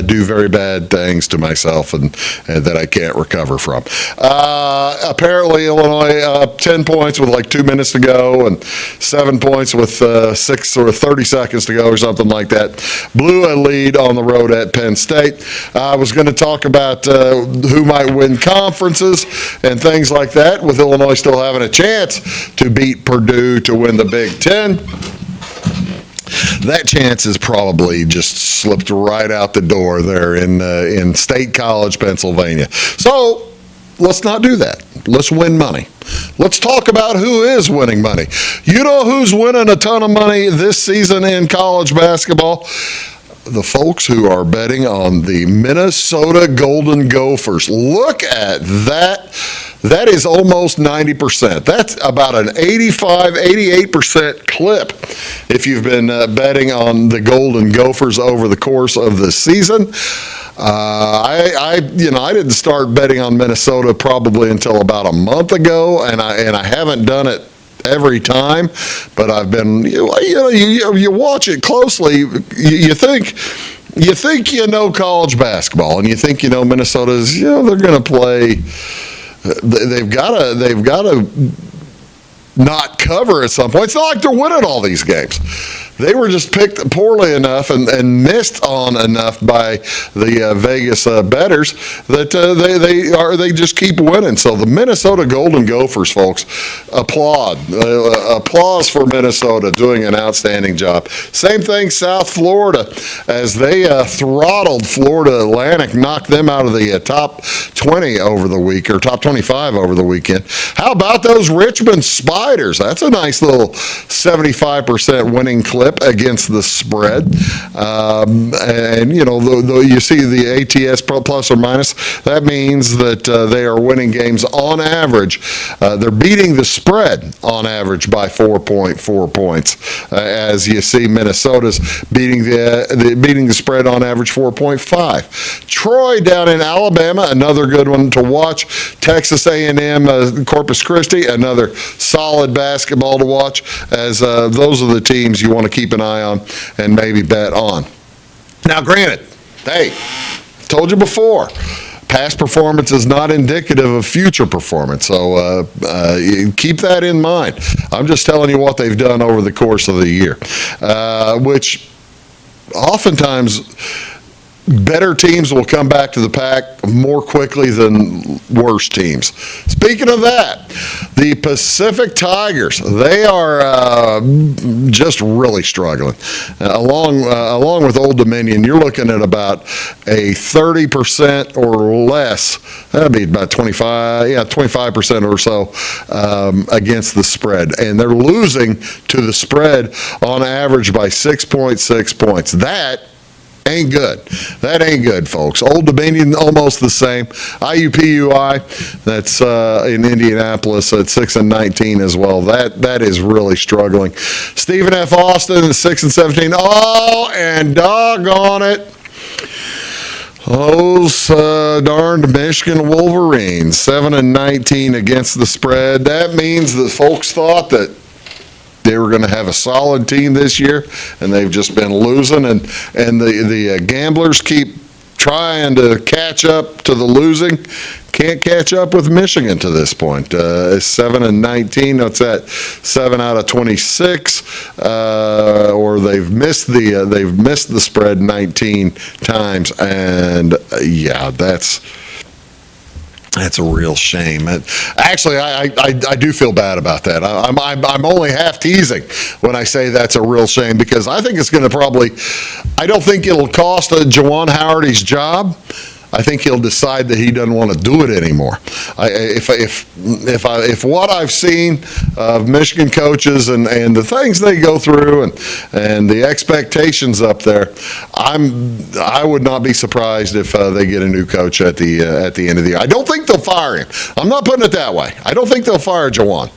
do very bad things to myself and that I can't recover from. Apparently, Illinois up 10 points with like 2 minutes to go, and 7 points with 6 or 30 seconds to go, or something like that. Blew a lead on the road at Penn State. I was going to talk about who might win conferences and things like that, with Illinois still having a chance to beat Purdue to win the Big Ten. That chance has probably just slipped right out the door there in State College, Pennsylvania. So let's not do that. Let's win money. Let's talk about who is winning money. You know who's winning a ton of money this season in college basketball? the folks who are betting on the Minnesota Golden Gophers. Look at that. That is almost 90%. That's about an 88% clip if you've been betting on the Golden Gophers over the course of the season. I didn't start betting on Minnesota probably until about a month ago, and I haven't done it every time, but I've been, you watch it closely, you think you know college basketball, and you think Minnesota's, they're going to play. They've got to not cover at some point. It's not like they're winning all these games. They were just picked poorly enough and missed on enough by the Vegas bettors that they just keep winning. So the Minnesota Golden Gophers, folks, applause for Minnesota doing an outstanding job. Same thing, South Florida, as they throttled Florida Atlantic, knocked them out of the top 20 over the week, or top 25 over the weekend. How about those Richmond Spiders? That's a nice little 75% winning clip against the spread. And you see the ATS plus or minus, that means that they are winning games on average. They're beating the spread on average by 4.4 points. As you see, Minnesota's beating the spread on average 4.5. Troy down in Alabama, another good one to watch. Texas A&M, Corpus Christi, another solid basketball to watch, as those are the teams you want to keep an eye on and maybe bet on. Now, granted, hey, told you before, past performance is not indicative of future performance, so keep that in mind. I'm just telling you what they've done over the course of the year, which oftentimes better teams will come back to the pack more quickly than worse teams. Speaking of that, the Pacific Tigers, they are just really struggling. Along with Old Dominion, you're looking at about a 30% or less, that'd be about 25% or so against the spread. And they're losing to the spread on average by 6.6 points. That ain't good. That ain't good, folks. Old Dominion, almost the same. IUPUI, that's in Indianapolis at 6-19 as well. That is really struggling. Stephen F. Austin, 6-17. Oh, and doggone it, those darned Michigan Wolverines, 7-19 against the spread. That means that folks thought that they were going to have a solid team this year, and they've just been losing, and the gamblers keep trying to catch up to the losing. Can't catch up with Michigan to this point. 7-19. What's that? 7 out of 26, or they've missed the spread 19 times, and yeah, that's a real shame. Actually, I do feel bad about that. I'm only half teasing when I say that's a real shame, because I think it's going to I don't think it'll cost Juwan Howard his job. I think he'll decide that he doesn't want to do it anymore. If what I've seen of Michigan coaches and the things they go through and the expectations up there, I would not be surprised if they get a new coach at the end of the year. I don't think they'll fire him. I'm not putting it that way. I don't think they'll fire Juwan,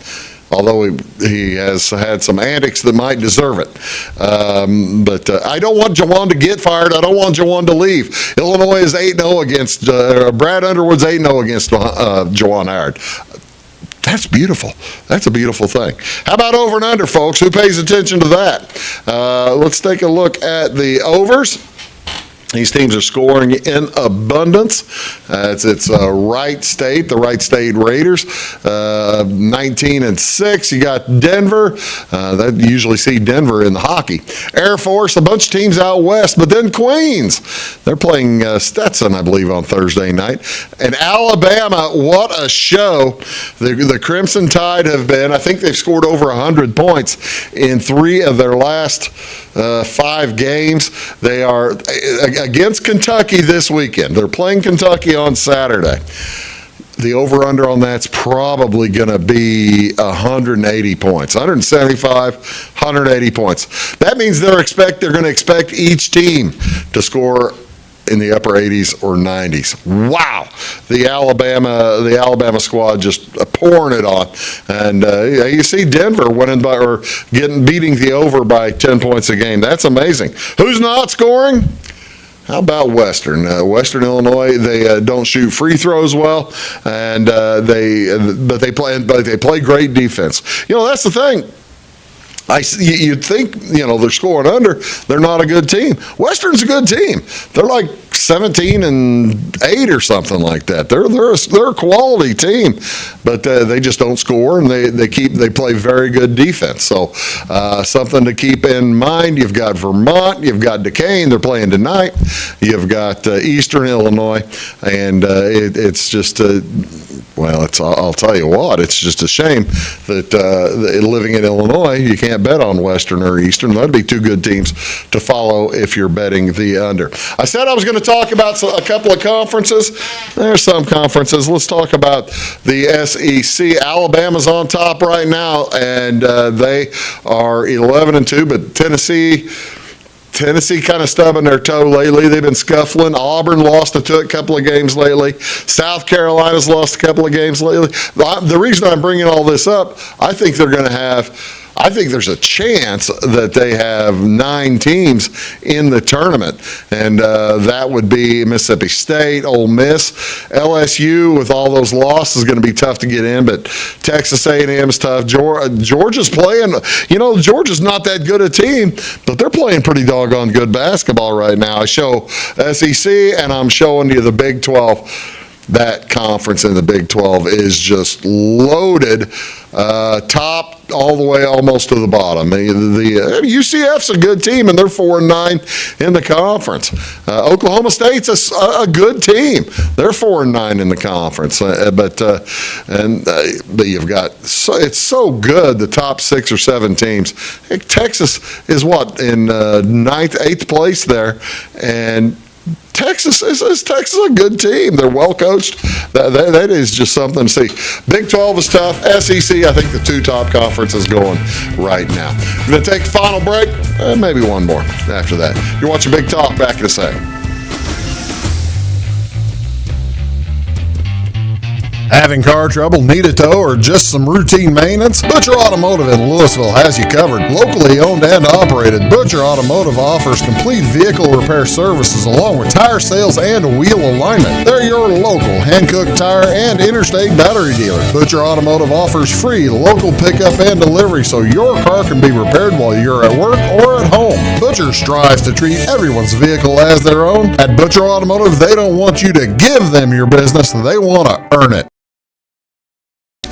although he has had some antics that might deserve it. But I don't want Juwan to get fired. I don't want Juwan to leave. Illinois is 8-0 against, Brad Underwood's 8-0 against Juwan Howard. That's beautiful. That's a beautiful thing. How about over and under, folks? Who pays attention to that? Let's take a look at the overs. These teams are scoring in abundance. It's Wright State, the Wright State Raiders, 19-6. You got Denver. That you usually see Denver in the hockey. Air Force, a bunch of teams out west, but then Queens. They're playing Stetson, I believe, on Thursday night. And Alabama, what a show. The Crimson Tide have been, I think they've scored over 100 points in 3 of their last 5 games. They are against Kentucky this weekend. They're playing Kentucky on Saturday. The over-under on that's probably going to be 180 points, 175, 180 points. That means they're going to expect each team to score in the upper 80s or 90s. Wow, the Alabama squad just pouring it on, and you see Denver winning beating the over by 10 points a game. That's amazing. Who's not scoring? How about Western? Western Illinois, they don't shoot free throws well, and they play great defense. That's the thing. You'd think, they're scoring under. They're not a good team. Western's a good team. They're like 17-8 or something like that. They're a quality team, but they just don't score, and they play very good defense. So something to keep in mind. You've got Vermont, you've got Duquesne. They're playing tonight. You've got Eastern Illinois, and it's just. I'll tell you what, it's just a shame that living in Illinois, you can't bet on Western or Eastern. That'd be two good teams to follow if you're betting the under. I said I was going to talk about a couple of conferences. There's some conferences. Let's talk about the SEC. Alabama's on top right now, and they are 11-2, but Tennessee kind of stubbing their toe lately. They've been scuffling. Auburn lost a couple of games lately. South Carolina's lost a couple of games lately. The reason I'm bringing all this up, I think there's a chance that they have 9 teams in the tournament, and that would be Mississippi State, Ole Miss, LSU. With all those losses, is going to be tough to get in, but Texas A&M is tough. Georgia's playing. Georgia's not that good a team, but they're playing pretty doggone good basketball right now. I show SEC, and I'm showing you the Big 12. That conference in the Big 12 is just loaded, top all the way almost to the bottom. The UCF's a good team, and they're 4-9 in the conference. Oklahoma State's a good team. They're 4-9 in the conference. But you've got it's so good. The top 6 or 7 teams. Texas is in 9th, 8th place there, and Texas is a good team. They're well coached. That is just something to see. Big 12 is tough. SEC, I think the 2 top conferences going right now. We're going to take a final break. Maybe one more after that. You're watching Big Talk. Back in a second. Having car trouble, need a tow, or just some routine maintenance? Butcher Automotive in Louisville has you covered. Locally owned and operated, Butcher Automotive offers complete vehicle repair services along with tire sales and wheel alignment. They're your local Hankook tire and interstate battery dealer. Butcher Automotive offers free local pickup and delivery so your car can be repaired while you're at work or at home. Butcher strives to treat everyone's vehicle as their own. At Butcher Automotive, they don't want you to give them your business, they want to earn it.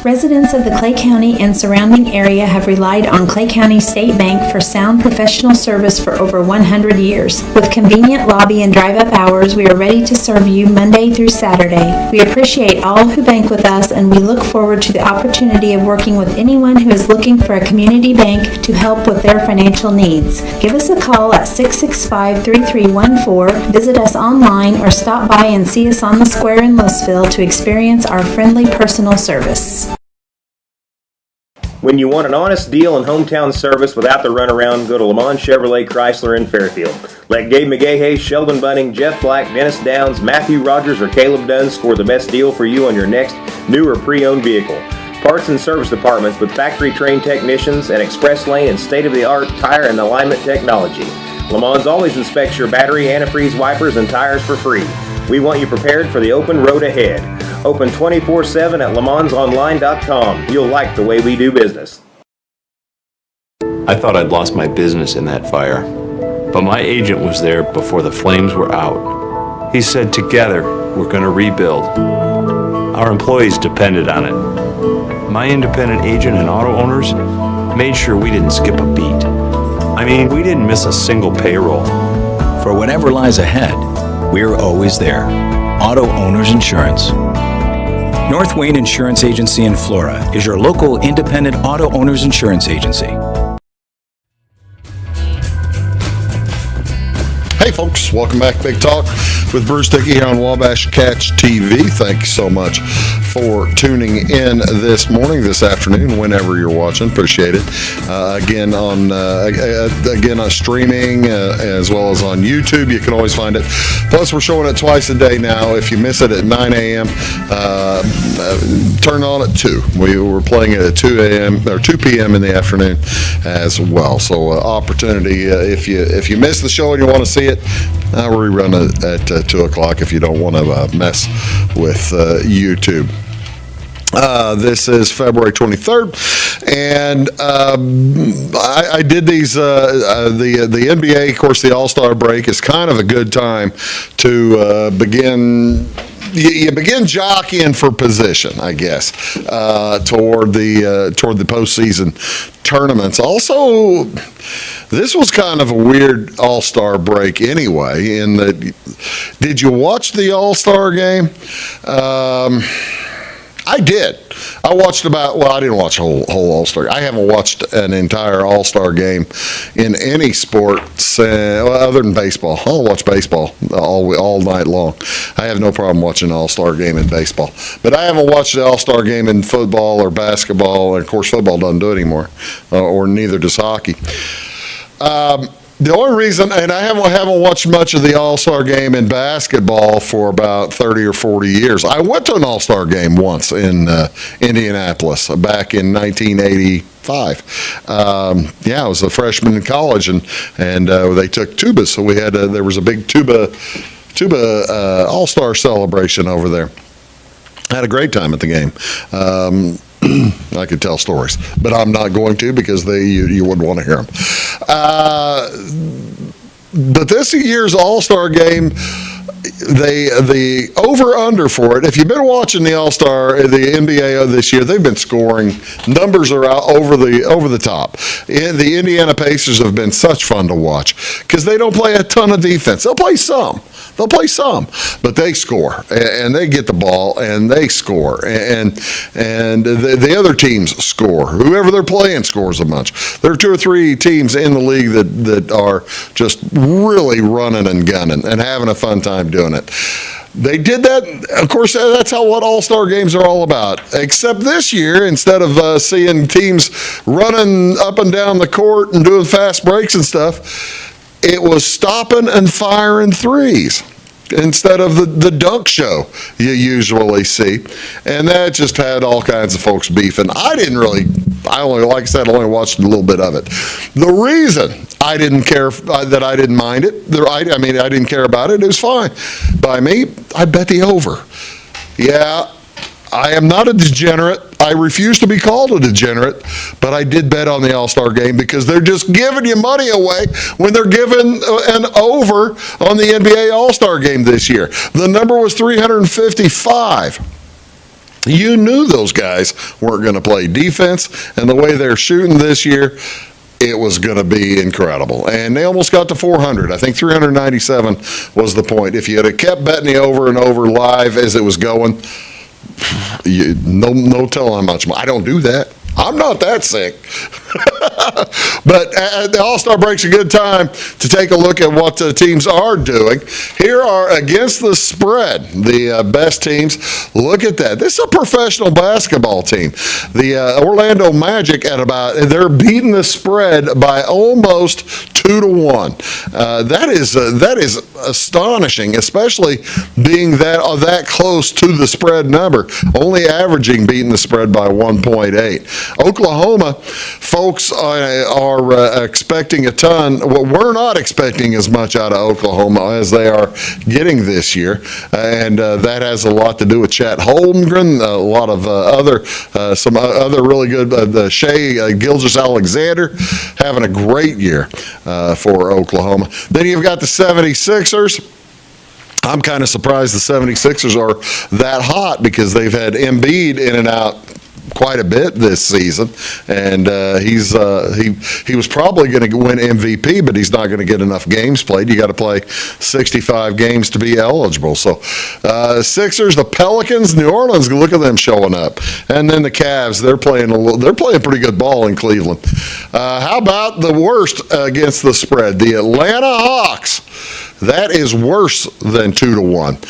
Residents of the Clay County and surrounding area have relied on Clay County State Bank for sound professional service for over 100 years. With convenient lobby and drive-up hours, we are ready to serve you Monday through Saturday. We appreciate all who bank with us, and we look forward to the opportunity of working with anyone who is looking for a community bank to help with their financial needs. Give us a call at 665-3314, visit us online, or stop by and see us on the square in Louisville to experience our friendly personal service. When you want an honest deal and hometown service without the runaround, go to Lamont Chevrolet Chrysler in Fairfield. Let Gabe McGahey, Sheldon Bunning, Jeff Black, Dennis Downs, Matthew Rogers, or Caleb Dunn score the best deal for you on your next new or pre-owned vehicle. Parts and service departments with factory-trained technicians and express lane and state-of-the-art tire and alignment technology. Lamont's always inspects your battery, antifreeze, wipers, and tires for free. We want you prepared for the open road ahead. Open 24/7 at LaMonsOnline.com. You'll like the way we do business. I thought I'd lost my business in that fire, but my agent was there before the flames were out. He said, together, we're going to rebuild. Our employees depended on it. My independent agent and auto owners made sure we didn't skip a beat. I mean, we didn't miss a single payroll. For whatever lies ahead, we're always there. Auto Owners Insurance. North Wayne Insurance Agency in Flora is your local independent auto owners insurance agency. Hey folks, welcome back to Big Talk with Bruce Dickey here on Wabash Catch TV. Thank you so much for tuning in this morning, this afternoon, whenever you're watching. Appreciate it. Again on streaming as well as on YouTube. You can always find it. Plus, we're showing it twice a day now. If you miss it at 9 a.m., turn on at 2. We were playing it at 2 a.m. or 2 p.m. in the afternoon as well. So opportunity if you miss the show and you want to see it, we'll rerun it at 2 o'clock if you don't want to mess with YouTube. This is February 23rd, and I did these, the NBA, of course, the All-Star break is kind of a good time to begin. You begin jockeying for position, I guess, toward the postseason tournaments. Also, this was kind of a weird All-Star break anyway. In that, did you watch the All-Star game? I did. I watched I didn't watch a whole All-Star. I haven't watched an entire All-Star game in any sport other than baseball. I'll watch baseball all night long. I have no problem watching an All-Star game in baseball. But I haven't watched the All-Star game in football or basketball. And of course, football doesn't do it anymore, or neither does hockey. The only reason, and I haven't watched much of the All-Star game in basketball for about 30 or 40 years. I went to an All-Star game once in Indianapolis back in 1985. I was a freshman in college, and they took tubas, so there was a big tuba All-Star celebration over there. I had a great time at the game. I could tell stories, but I'm not going to because you wouldn't want to hear them. But this year's All-Star game, the over-under for it, if you've been watching the NBA this year, they've been scoring. Numbers are out over the top. The Indiana Pacers have been such fun to watch because they don't play a ton of defense. They'll play some, but they score, and they get the ball, and they score, and the other teams score. Whoever they're playing scores a bunch. There are 2 or 3 teams in the league that are just really running and gunning and having a fun time doing it. They did that. Of course, that's what All-Star games are all about. Except this year, instead of seeing teams running up and down the court and doing fast breaks and stuff, it was stopping and firing threes instead of the dunk show you usually see. And that just had all kinds of folks beefing. Like I said, I only watched a little bit of it. The reason I didn't care, that I didn't mind it, I didn't care about it, it was fine. By me, I bet the over. Yeah, I am not a degenerate. I refuse to be called a degenerate, but I did bet on the All-Star game because they're just giving you money away when they're giving an over on the NBA All-Star game this year. The number was 355. You knew those guys weren't going to play defense, and the way they're shooting this year, it was going to be incredible. And they almost got to 400. I think 397 was the point. If you had kept betting the over and over live as it was going, no telling how much. I don't do that. I'm not that sick. But the All-Star break's a good time to take a look at what the teams are doing. Here are against the spread, the best teams. Look at that. This is a professional basketball team. The Orlando Magic they're beating the spread by almost 2-1. That is astonishing, especially being that close to the spread number. Only averaging beating the spread by 1.8. Oklahoma, folks are expecting a ton. Well, we're not expecting as much out of Oklahoma as they are getting this year, and that has a lot to do with Chet Holmgren, a lot of some other really good, Shea Gilgeous-Alexander having a great year for Oklahoma. Then you've got the 76ers. I'm kind of surprised the 76ers are that hot because they've had Embiid in and out quite a bit this season, and he was probably going to win MVP, but he's not going to get enough games played. You got to play 65 games to be eligible. So Sixers, the Pelicans, New Orleans, look at them showing up, and then the Cavs, they're playing pretty good ball in Cleveland. How about the worst against the spread? The Atlanta Hawks That is worse than 2-1.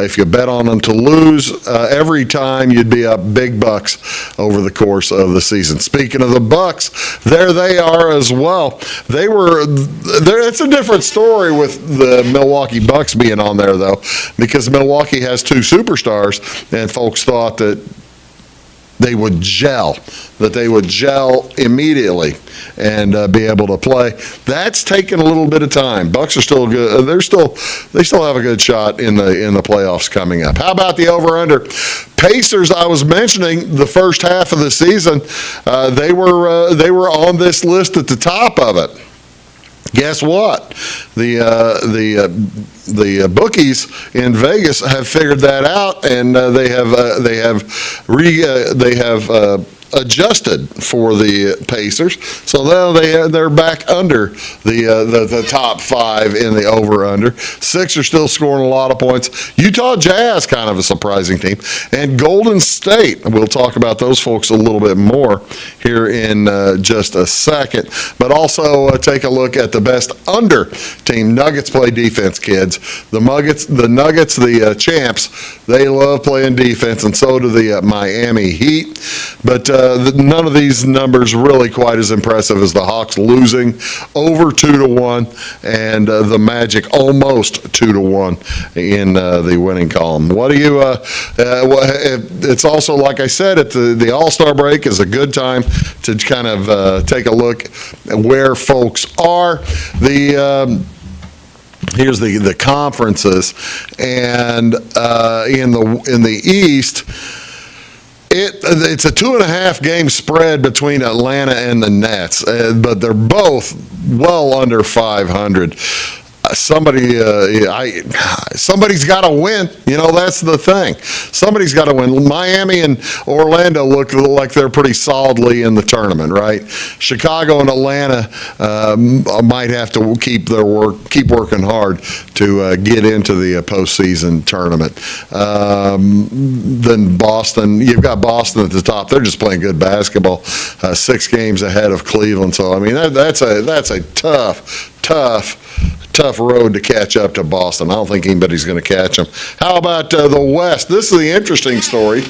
If you bet on them to lose every time, you'd be up big bucks over the course of the season. Speaking of the Bucks, there they are as well. It's a different story with the Milwaukee Bucks being on there, though, because Milwaukee has two superstars, and folks thought that they would gel immediately and be able to play. That's taken a little bit of time. Bucks are still good. They still have a good shot in the playoffs coming up. How about the over/under? Pacers, I was mentioning the first half of the season, they were on this list at the top of it. Guess what? The bookies in Vegas have figured that out, and they have adjusted for the Pacers, so now they're back under the top 5 in the over/under. Sixers still scoring a lot of points. Utah Jazz, kind of a surprising team, and Golden State. We'll talk about those folks a little bit more here in just a second. But also take a look at the best under team. Nuggets play defense, kids. The Nuggets, the champs, they love playing defense, and so do the Miami Heat. But none of these numbers really quite as impressive as the Hawks losing over 2-1 and the Magic almost 2-1 in the winning column. What do you? It's also, like I said, at the All-Star break is a good time to kind of take a look at where folks are. Here's the conferences, and in the East. It's a 2.5 game spread between Atlanta and the Nets, but they're both well under 500. Somebody's got to win. That's the thing. Somebody's got to win. Miami and Orlando look like they're pretty solidly in the tournament, right? Chicago and Atlanta might have to keep working hard to get into the postseason tournament. Then Boston, you've got Boston at the top. They're just playing good basketball, 6 games ahead of Cleveland. So I mean, that's a tough road to catch up to Boston. I don't think anybody's going to catch them. How about the West? This is the interesting story.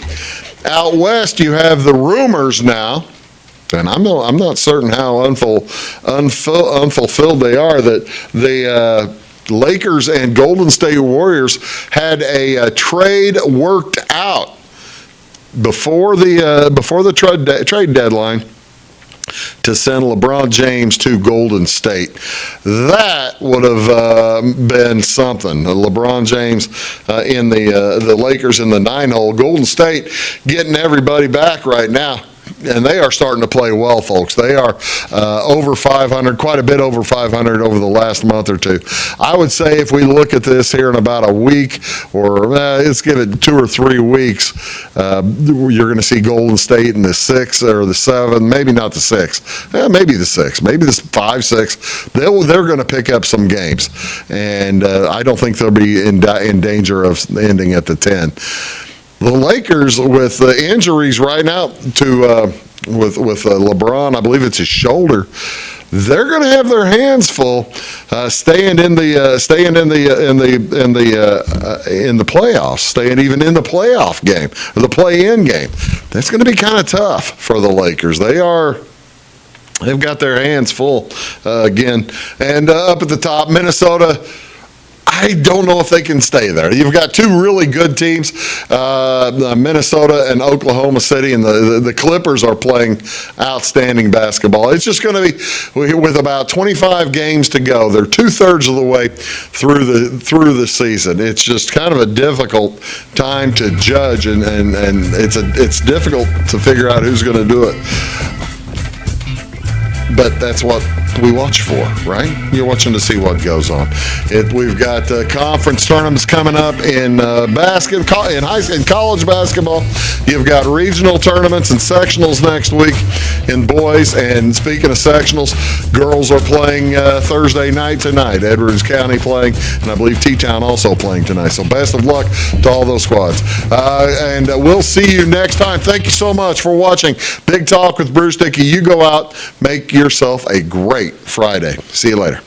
Out West, you have the rumors now, and I'm not certain how unfulfilled they are, that the Lakers and Golden State Warriors had a trade worked out before the trade deadline to send LeBron James to Golden State. That would have been something. LeBron James in the Lakers in the 9-hole. Golden State getting everybody back right now. And they are starting to play well, folks. They are over 500, quite a bit over 500 over the last month or two. I would say if we look at this here in about a week, or let's give it 2 or 3 weeks, you're going to see Golden State in the 6 or the 7, maybe not the 6, maybe the 6, maybe the 5, 6. They're going to pick up some games, and I don't think they'll be in danger of ending at the 10. The Lakers, with injuries right now to with LeBron, I believe it's his shoulder. They're going to have their hands full, staying in the playoffs, staying even in the playoff game, or the play-in game. That's going to be kind of tough for the Lakers. They've got their hands full again. And up at the top, Minnesota. I don't know if they can stay there. You've got 2 really good teams, Minnesota and Oklahoma City, and the Clippers are playing outstanding basketball. It's just going to be, with about 25 games to go, they're 2/3 of the way through the season. It's just kind of a difficult time to judge, and it's difficult to figure out who's going to do it. But that's what we watch for, right? You're watching to see what goes on. We've got conference tournaments coming up in basketball, in college basketball. You've got regional tournaments and sectionals next week in boys. And speaking of sectionals, girls are playing Thursday night tonight. Edwards County playing, and I believe T-Town also playing tonight. So best of luck to all those squads. And we'll see you next time. Thank you so much for watching Big Talk with Bruce Dickey. You go out, make yourself a great Friday. See you later.